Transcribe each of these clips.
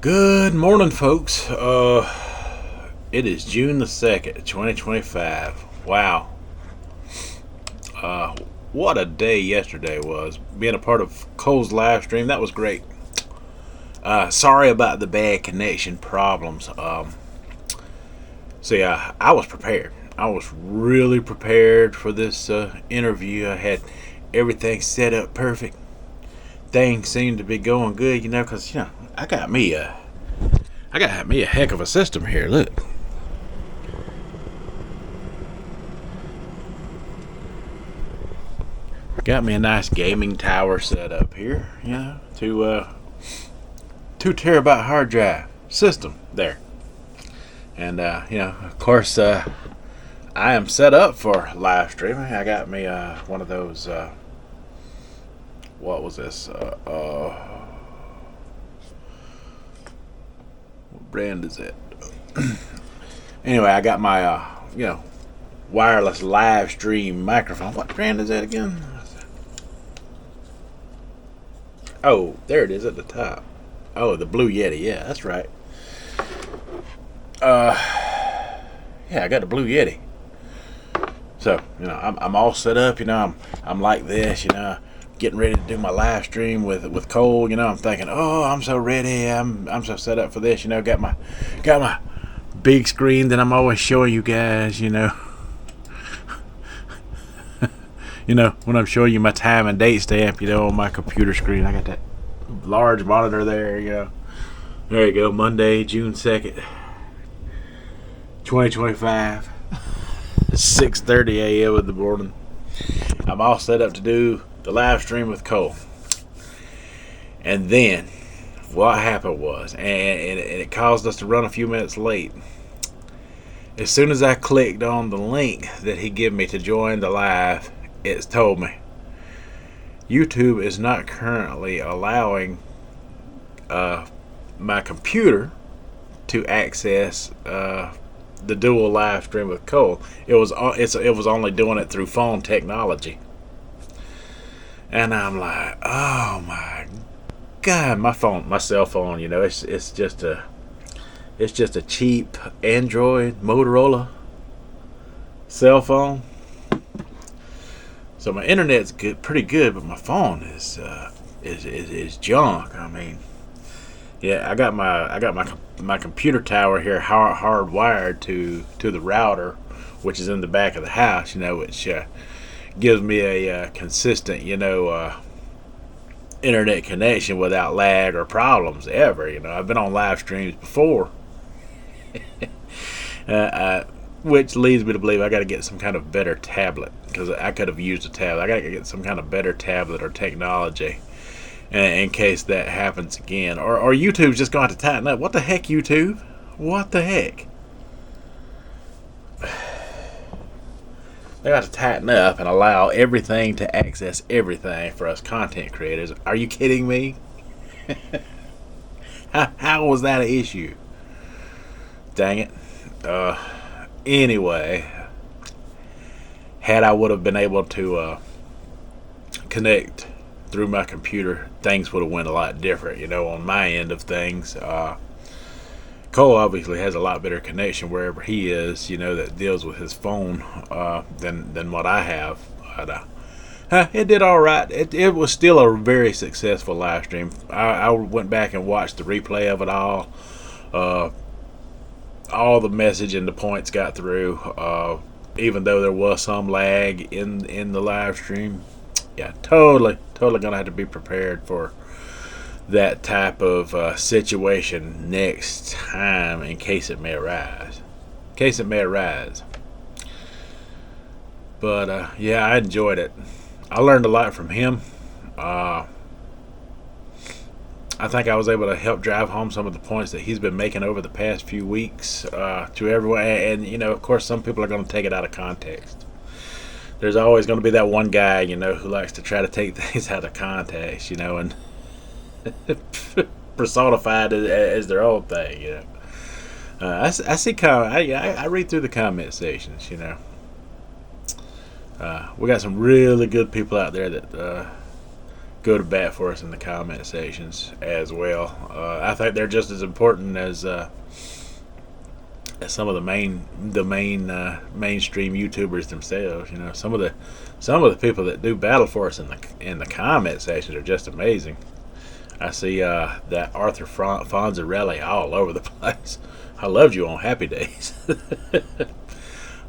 Good morning, folks. It is June the 2nd, 2025. Wow. What a day yesterday was. Being a part of Cole's live stream, that was great. Sorry about the bad connection problems. I was prepared. I was really prepared for this interview. I had everything set up perfect. Things seemed to be going good, because I got me a heck of a system here. Look, got me a nice gaming tower set up here. To 2 terabyte hard drive system there, and of course, I am set up for live streaming. I got me one of those. What was this? What brand is it? Anyway, I got my wireless live stream microphone. What brand is that again? Oh, there it is at the top. Oh, the Blue Yeti. Yeah, that's right. I got the Blue Yeti. So I'm all set up. I'm like this. Getting ready to do my live stream with Cole. I'm thinking, oh, I'm so ready. I'm so set up for this. Got my big screen that I'm always showing you guys. When I'm showing you my time and date stamp, on my computer screen, I got that large monitor there. There you go, Monday, June 2nd, 2025, 6:30 a.m. in the morning. I'm all set up to do the live stream with Cole. And then what happened was, and it caused us to run a few minutes late. As soon as I clicked on the link that he gave me to join the live, it's told me YouTube is not currently allowing my computer to access the dual live stream with Cole. It was only doing it through phone technology. And I'm like, oh my God, my cell phone, it's just a cheap Android Motorola cell phone. So my internet's pretty good, but my phone is junk. I mean, yeah, I got my computer tower here hardwired to the router, which is in the back of the house. Which gives me a consistent, internet connection without lag or problems ever. I've been on live streams before, which leads me to believe I got to get some kind of better tablet, because I could have used a tablet. I got to get some kind of better tablet or technology in case that happens again. Or YouTube's just going to have to tighten up. What the heck, YouTube? What the heck? They got to tighten up and allow everything to access everything for us content creators. Are you kidding me? How was that an issue? Dang it. Anyway, had I would have been able to connect through my computer, things would have went a lot different, on my end of things. Cole obviously has a lot better connection wherever he is, that deals with his phone than what I have. But it did all right. It was still a very successful live stream. I went back and watched the replay of it all. All the message and the points got through, even though there was some lag in the live stream. Yeah, totally gonna have to be prepared for that type of situation next time, in case it may arise. But I enjoyed it. I learned a lot from him. I think I was able to help drive home some of the points that he's been making over the past few weeks to everyone. And of course, some people are going to take it out of context. There's always going to be that one guy, who likes to try to take things out of context, and personified as their own thing. I see I read through the comment sections. We got some really good people out there that go to bat for us in the comment sections as well. I think they're just as important as some of the mainstream YouTubers themselves. You know, some of the people that do battle for us in the comment sections are just amazing. I see that Arthur Fonzarelli all over the place. I loved you on Happy Days.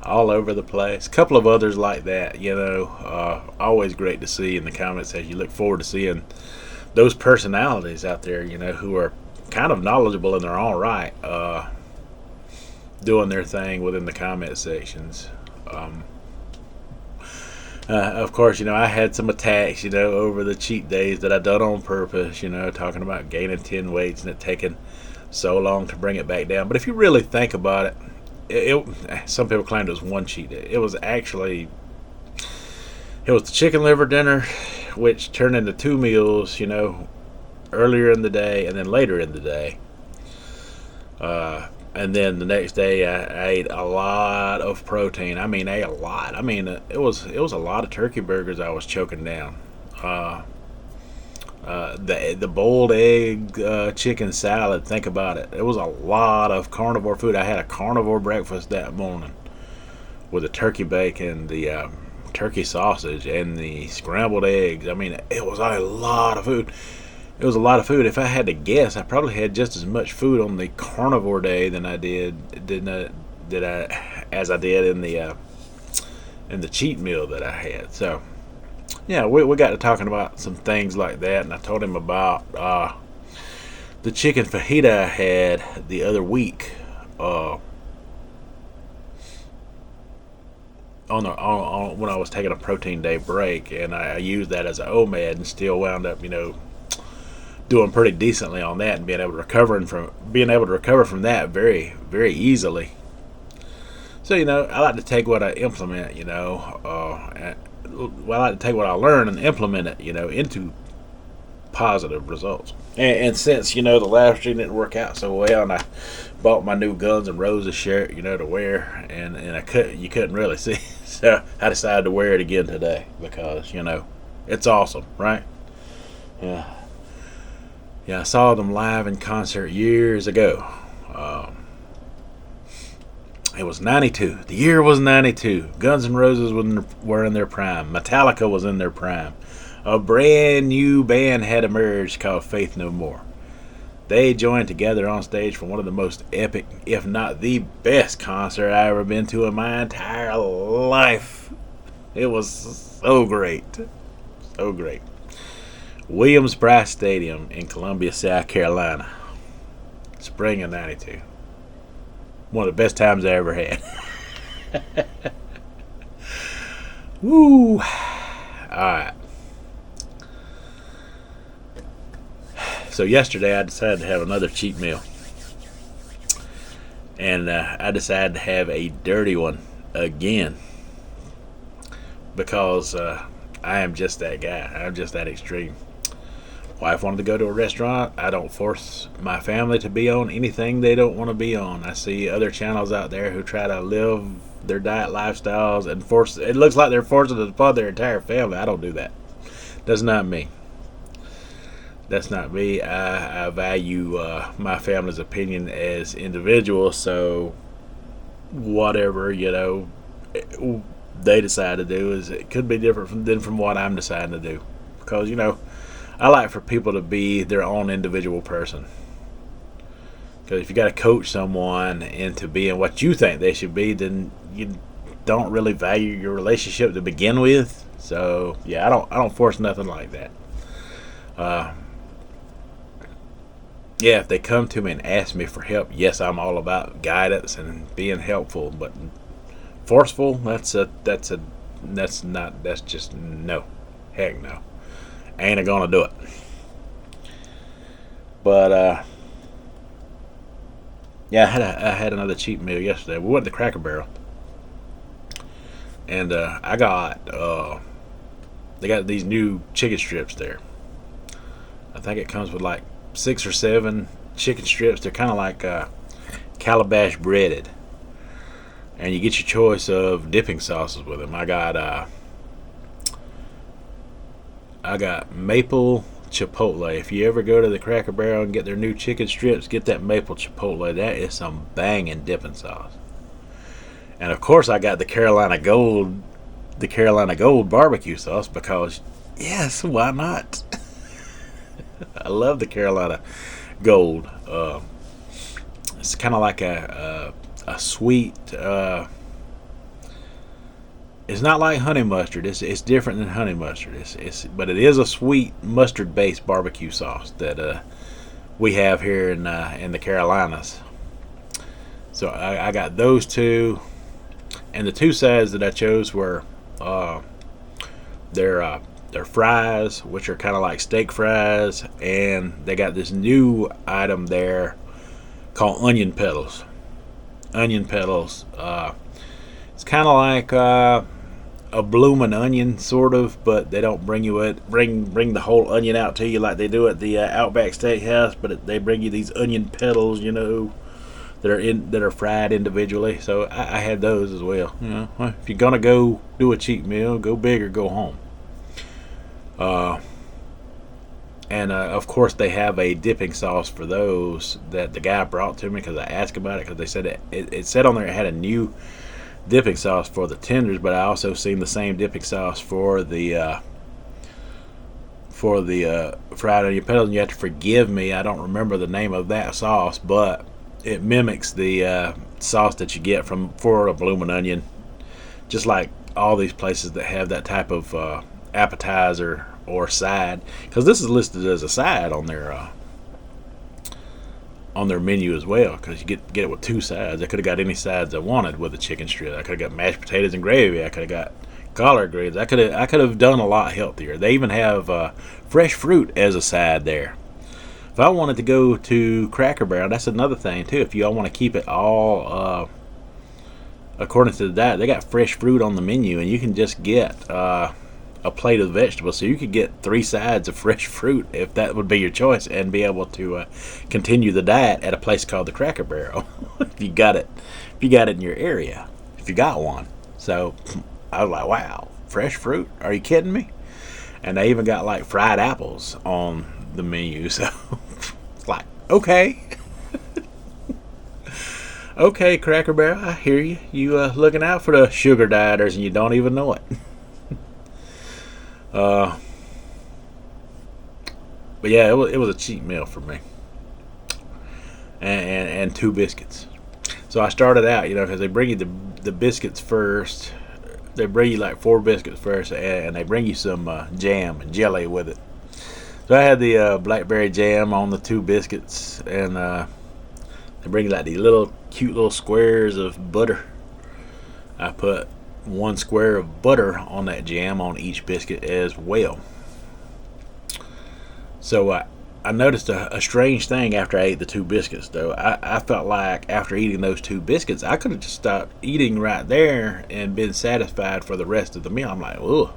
All over the place. A couple of others like that, you know. Always great to see in the comment section. You look forward to seeing those personalities out there, you know, who are kind of knowledgeable in their own right, doing their thing within the comment sections. Of course, you know, I had some attacks, you know, over the cheat days that I done on purpose, you know, talking about gaining 10 weights and it taking so long to bring it back down. But if you really think about it, some people claimed it was one cheat day. It was the chicken liver dinner, which turned into 2 meals, you know, earlier in the day and then later in the day. And then the next day I ate a lot of protein. I mean, a lot. I mean, it was a lot of turkey burgers I was choking down. The boiled egg chicken salad. Think about it. It was a lot of carnivore food. I had a carnivore breakfast that morning with the turkey bacon, the turkey sausage, and the scrambled eggs. I mean, it was a lot of food. It was a lot of food. If I had to guess, I probably had just as much food on the carnivore day than I did in the cheat meal that I had. So, yeah, we got to talking about some things like that, and I told him about the chicken fajita I had the other week when I was taking a protein day break, and I used that as an OMAD and still wound up, you know, doing pretty decently on that and being able to recover from that very, very easily. So, you know, I like to take what I implement, you know, I like to take what I learn and implement it, you know, into positive results. And since, you know, the live stream didn't work out so well, and I bought my new Guns N' Roses shirt, you know, to wear, and you couldn't really see, so I decided to wear it again today because, you know, it's awesome, right? Yeah. Yeah, I saw them live in concert years ago. It was 92. The year was 92. Guns N' Roses were in their prime. Metallica was in their prime. A brand new band had emerged called Faith No More. They joined together on stage for one of the most epic, if not the best concert I ever been to in my entire life. It was so great. So great. Williams-Brice Stadium in Columbia, South Carolina. Spring of 92. One of the best times I ever had. Woo! Alright. So yesterday I decided to have another cheat meal. And I decided to have a dirty one again. Because I am just that guy. I'm just that extreme. Wife wanted to go to a restaurant. I don't force my family to be on anything they don't want to be on. I see other channels out there who try to live their diet lifestyles and it looks like they're forcing it upon their entire family. I don't do that. That's not me. That's not me. I value my family's opinion as individuals, so whatever, you know, they decide to do it could be different from what I'm deciding to do. Because, you know, I like for people to be their own individual person. Because if you got to coach someone into being what you think they should be, then you don't really value your relationship to begin with. So yeah, I don't force nothing like that. Yeah, if they come to me and ask me for help, yes, I'm all about guidance and being helpful. But forceful, that's just no. Heck no. Ain't gonna do it. But yeah, I had another cheat meal yesterday. We went to the Cracker Barrel, and I got they got these new chicken strips there. I think it comes with like 6 or 7 chicken strips. They're kind of like calabash breaded, and you get your choice of dipping sauces with them. I I got maple chipotle. If you ever go to the Cracker Barrel and get their new chicken strips, get that maple chipotle. That is some banging dipping sauce. And of course, I got the Carolina Gold barbecue sauce because, yes, why not? I love the Carolina Gold. It's kind of like a sweet. It's not like honey mustard. It's different than honey mustard. But it is a sweet mustard based barbecue sauce that we have here in the Carolinas. So I got those two, and the two sides that I chose were their fries, which are kind of like steak fries, and they got this new item there called onion petals. Onion petals. It's kind of like a blooming onion, sort of, but they don't bring the whole onion out to you like they do at the Outback Steakhouse. But they bring you these onion petals, that are fried individually. So I had those as well. If you're gonna go do a cheat meal, go big or go home. And of course they have a dipping sauce for those that the guy brought to me because I asked about it, because they said it said on there it had a new dipping sauce for the tenders, but I also seen the same dipping sauce for the fried onion petals. And you have to forgive me, I don't remember the name of that sauce, but it mimics the sauce that you get for a bloomin' onion, just like all these places that have that type of appetizer or side, because this is listed as a side on their menu as well, because you get it with two sides. I could have got any sides I wanted with a chicken strip. I could have got mashed potatoes and gravy. I could have got collard greens. I could have done a lot healthier. They even have fresh fruit as a side there. If I wanted to go to Cracker Barrel, that's another thing too. If you all want to keep it all according to the diet, they got fresh fruit on the menu, and you can just get a plate of vegetables. So you could get 3 sides of fresh fruit if that would be your choice, and be able to continue the diet at a place called the Cracker Barrel. if you got it in your area, if you got one. So I was like, wow, fresh fruit? Are you kidding me? And they even got like fried apples on the menu. So it's like, okay. Okay, Cracker Barrel, I hear you. You looking out for the sugar dieters and you don't even know it. But yeah, it was a cheap meal for me. And 2 biscuits. So I started out, because they bring you the biscuits first. They bring you like 4 biscuits first, and they bring you some jam and jelly with it. So I had the blackberry jam on the 2 biscuits, and they bring you like these cute little squares of butter. I put 1 square of butter on that jam on each biscuit as well. So I noticed a strange thing after I ate the 2 biscuits, though. I felt like after eating those 2 biscuits, I could have just stopped eating right there and been satisfied for the rest of the meal. I'm like, ugh,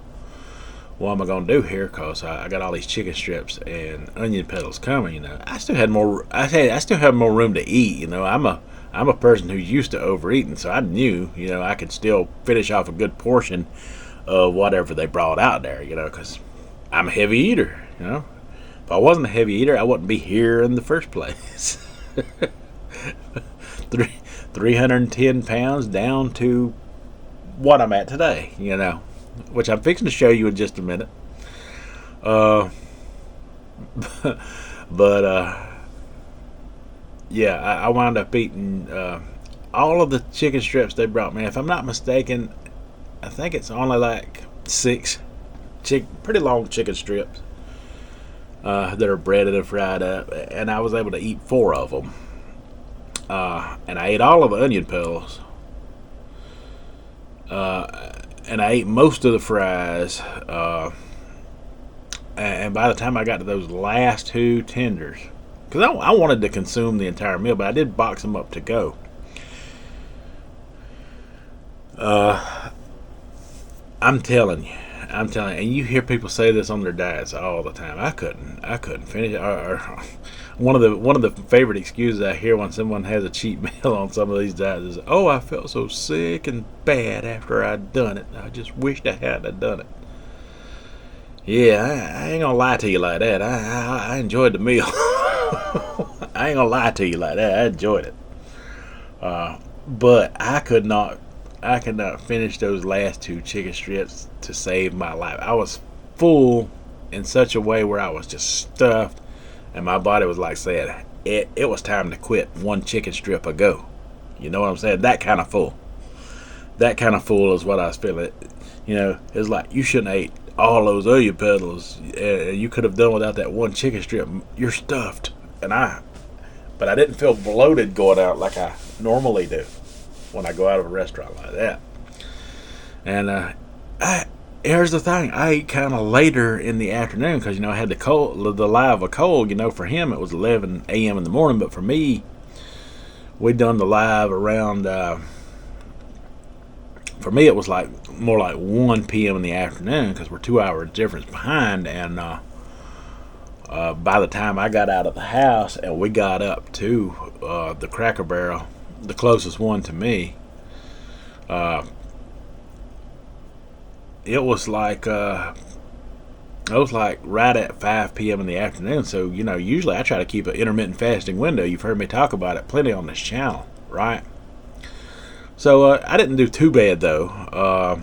what am I going to do here? Because I got all these chicken strips and onion petals coming. I still had more. I still have more room to eat. I'm a person who's used to overeating, so I knew, I could still finish off a good portion of whatever they brought out there, because I'm a heavy eater, If I wasn't a heavy eater, I wouldn't be here in the first place. 310 pounds down to what I'm at today, which I'm fixing to show you in just a minute. Yeah, I wound up eating all of the chicken strips they brought me. If I'm not mistaken, I think it's only like 6 pretty long chicken strips that are breaded and fried up, and I was able to eat 4 of them. And I ate all of the onion petals, and I ate most of the fries. And by the time I got to those last 2 tenders, because I wanted to consume the entire meal, but I did box them up to go. I'm telling you, and you hear people say this on their diets all the time. I couldn't finish it. One of the favorite excuses I hear when someone has a cheat meal on some of these diets is, "Oh, I felt so sick and bad after I'd done it. I just wished I hadn't done it." Yeah, I ain't gonna lie to you like that. I enjoyed the meal. I ain't gonna lie to you like that. I enjoyed it. But I could not finish those last two chicken strips to save my life. I was full in such a way where I was just stuffed, and my body was like saying it was time to quit one chicken strip ago. You know what I'm saying? That kind of full. That kind of full is what I was feeling. It's like you shouldn't have ate all those onion petals. You could have done without that one chicken strip. You're stuffed, but I didn't feel bloated going out like I normally do when I go out of a restaurant like that. And here's the thing: I ate kind of later in the afternoon because I had the live a cold. For him it was 11 a.m. in the morning, but for me, we done the live around. For me, it was more like 1 p.m. in the afternoon because we're 2 hours difference behind. And by the time I got out of the house and we got up to the Cracker Barrel, the closest one to me, it was like right at 5 p.m. in the afternoon. So usually I try to keep an intermittent fasting window. You've heard me talk about it plenty on this channel, right? So I didn't do too bad though.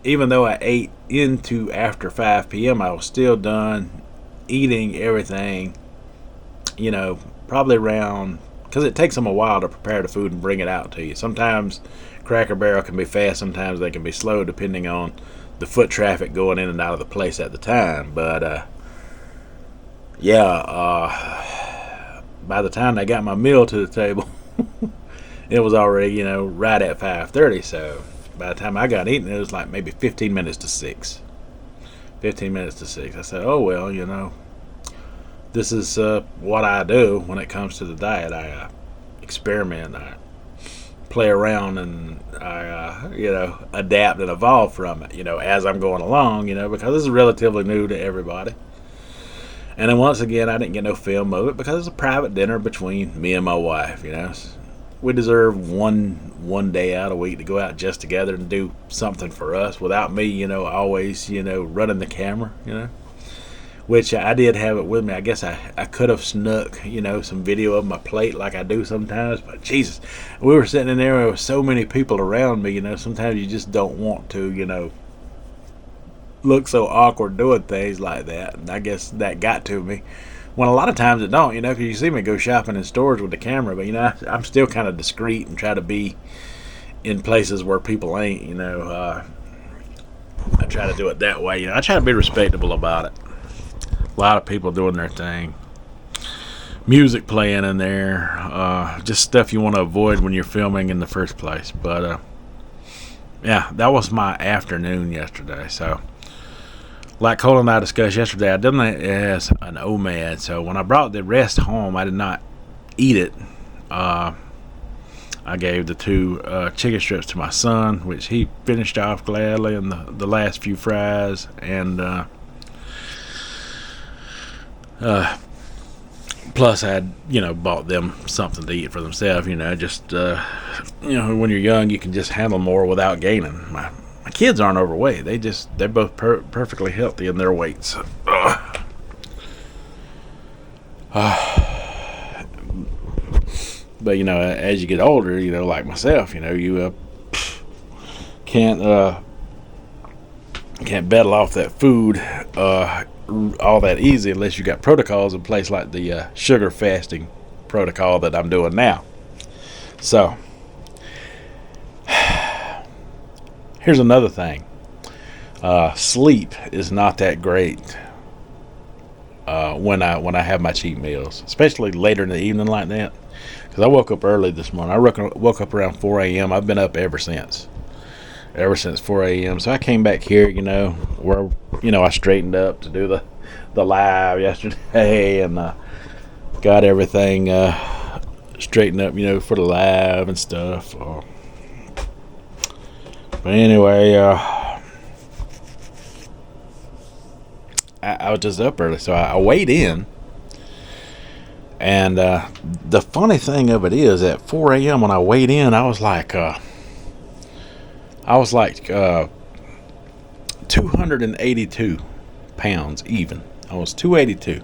Even though I ate into after 5 p.m., I was still done eating everything. Probably around, because it takes them a while to prepare the food and bring it out to you. Sometimes Cracker Barrel can be fast, sometimes they can be slow depending on the foot traffic going in and out of the place at the time. But by the time they got my meal to the table, it was already, right at 5:30. So by the time I got eaten, it was like maybe 15 minutes to 6. 15 minutes to 6. I said, oh, well, this is what I do when it comes to the diet. I experiment, I play around, and I, adapt and evolve from it, as I'm going along, because this is relatively new to everybody. And then once again, I didn't get no film of it because it's a private dinner between me and my wife, We deserve one day out a week to go out just together and do something for us without me, always, running the camera, Which I did have it with me. I guess I could have snuck, some video of my plate like I do sometimes. But Jesus, we were sitting in there with so many people around me, sometimes you just don't want to, look so awkward doing things like that. And I guess that got to me. When a lot of times it don't, because you see me go shopping in stores with the camera, but I'm still kind of discreet and try to be in places where people ain't, I try to do it that way. I try to be respectable about it. A lot of people doing their thing, music playing in there, just stuff you want to avoid when you're filming in the first place. But that was my afternoon yesterday. So like Cole and I discussed yesterday, I done it as an OMAD. So when I brought the rest home, I did not eat it. I gave the 2 chicken strips to my son, which he finished off gladly, and the last few fries. And plus I had, bought them something to eat for themselves. Just, when you're young, you can just handle more without gaining. My kids aren't overweight. They're both perfectly healthy in their weights. But as you get older, like myself, you can't battle off that food all that easy unless you got protocols in place like the sugar fasting protocol that I'm doing now. So here's another thing. Sleep is not that great when I have my cheat meals, especially later in the evening like that. Because I woke up early this morning. I woke up around 4 a.m. I've been up ever since 4 a.m. So I came back here, where I straightened up to do the live yesterday, and got everything straightened up, for the live and stuff. But anyway, I was just up early, so I weighed in. And the funny thing of it is, at 4 a.m. when I weighed in, I was like 282 pounds even. I was 282.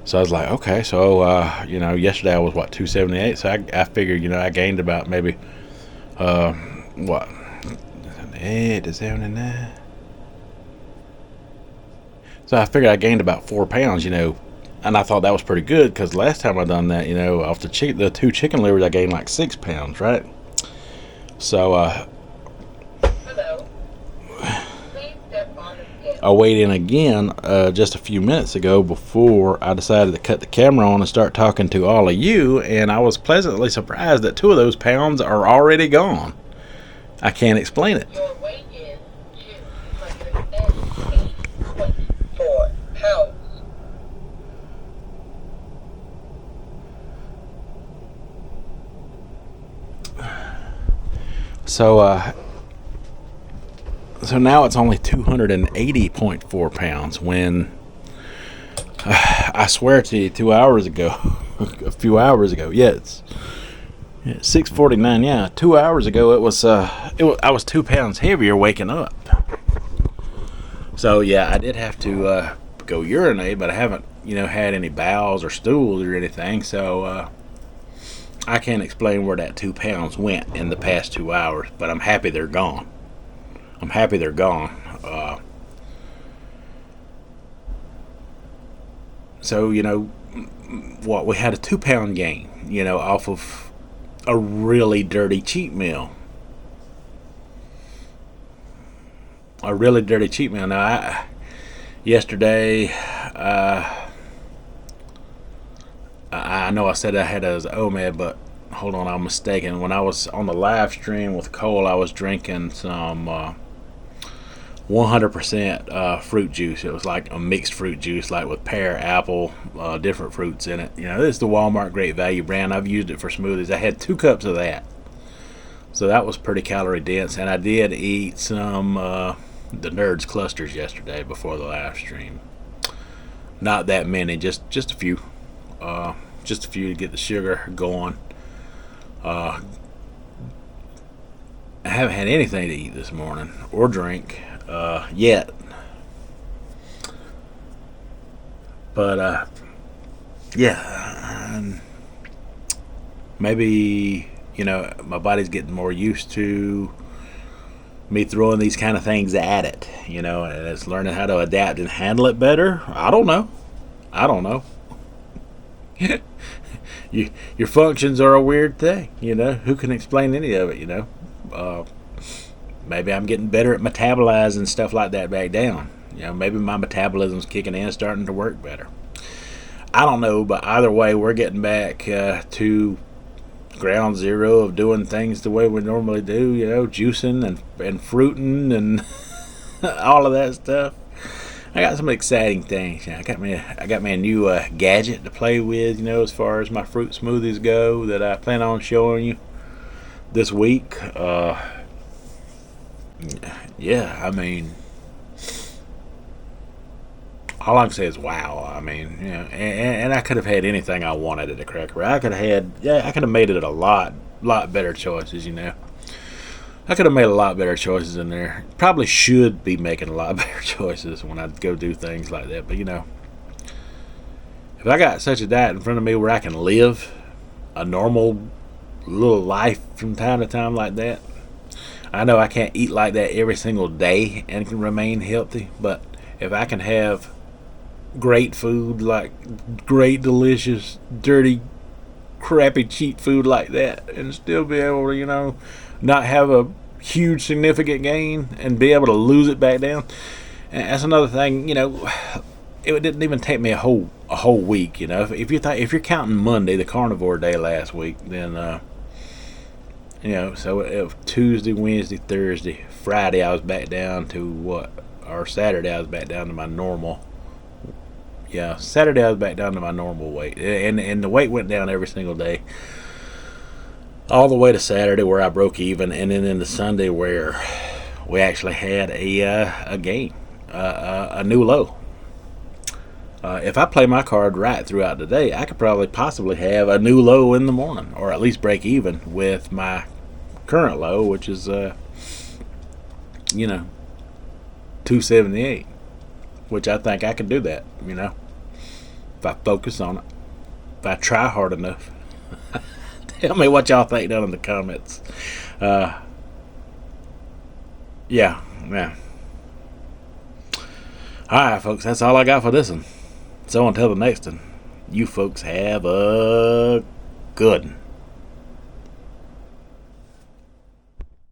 So I was like, okay, so yesterday I was 278. So I figured, I gained about maybe what 8 to 79. So I figured I gained about 4 pounds, and I thought that was pretty good because last time I done that, off the 2 chicken livers I gained like 6 pounds, right? So Hello. Please step on the scale. I weighed in again just a few minutes ago before I decided to cut the camera on and start talking to all of you, and I was pleasantly surprised that 2 of those pounds are already gone. I can't explain it. Your weight is 280.4 pounds. So now it's only 280.4 pounds when I swear to you 2 hours ago, a few hours ago, it's 6:49. Yeah, 2 hours ago I was 2 pounds heavier waking up. So yeah, I did have to go urinate, but I haven't had any bowels or stools or anything. So I can't explain where that 2 pounds went in the past 2 hours, but I'm happy they're gone. So we had a 2 pound gain, off of a really dirty cheat meal. Now, yesterday, I know I said I had as OMAD, but hold on, I'm mistaken. When I was on the live stream with Cole, I was drinking some 100% fruit juice. It was like a mixed fruit juice, like with pear, apple, different fruits in it. This is the Walmart Great Value brand. I've used it for smoothies. I had 2 cups of that. So that was pretty calorie dense. And I did eat some the Nerds clusters yesterday before the live stream. Not that many, just a few. Just a few to get the sugar going. I haven't had anything to eat this morning or drink yet. But maybe my body's getting more used to me throwing these kind of things at it, and it's learning how to adapt and handle it better. I don't know. Your functions are a weird thing, Who can explain any of it, Maybe I'm getting better at metabolizing stuff like that back down. Maybe my metabolism's kicking in, starting to work better. I don't know, but either way, we're getting back to ground zero of doing things the way we normally do, juicing and fruiting and all of that stuff. I got some exciting things. I got me a new gadget to play with, as far as my fruit smoothies go, that I plan on showing you this week. All I can say is wow. And I could have had anything I wanted at the Cracker. I could have made it a lot better choices, I could have made a lot better choices in there. Probably should be making a lot better choices when I go do things like that. But if I got such a diet in front of me where I can live a normal little life from time to time like that, I know I can't eat like that every single day and can remain healthy. But if I can have great food, like great, delicious, dirty, crappy, cheap food like that, and still be able to, not have a huge significant gain and be able to lose it back down. And that's another thing, it didn't even take me a whole week, if you're counting Monday, the carnivore day last week, then so it was Tuesday, Wednesday, Thursday, Friday I was back down to Saturday I was back down to my normal. Yeah, Saturday I was back down to my normal weight, and the weight went down every single day, all the way to Saturday where I broke even, and then into Sunday where we actually had a gain, a new low. If I play my card right throughout the day, I could probably possibly have a new low in the morning, or at least break even with my current low, which is 278. which I think I can do that, if I focus on it, if I try hard enough. Tell me what y'all think down in the comments. Yeah. Alright, folks, that's all I got for this one. So until the next one, you folks have a good one.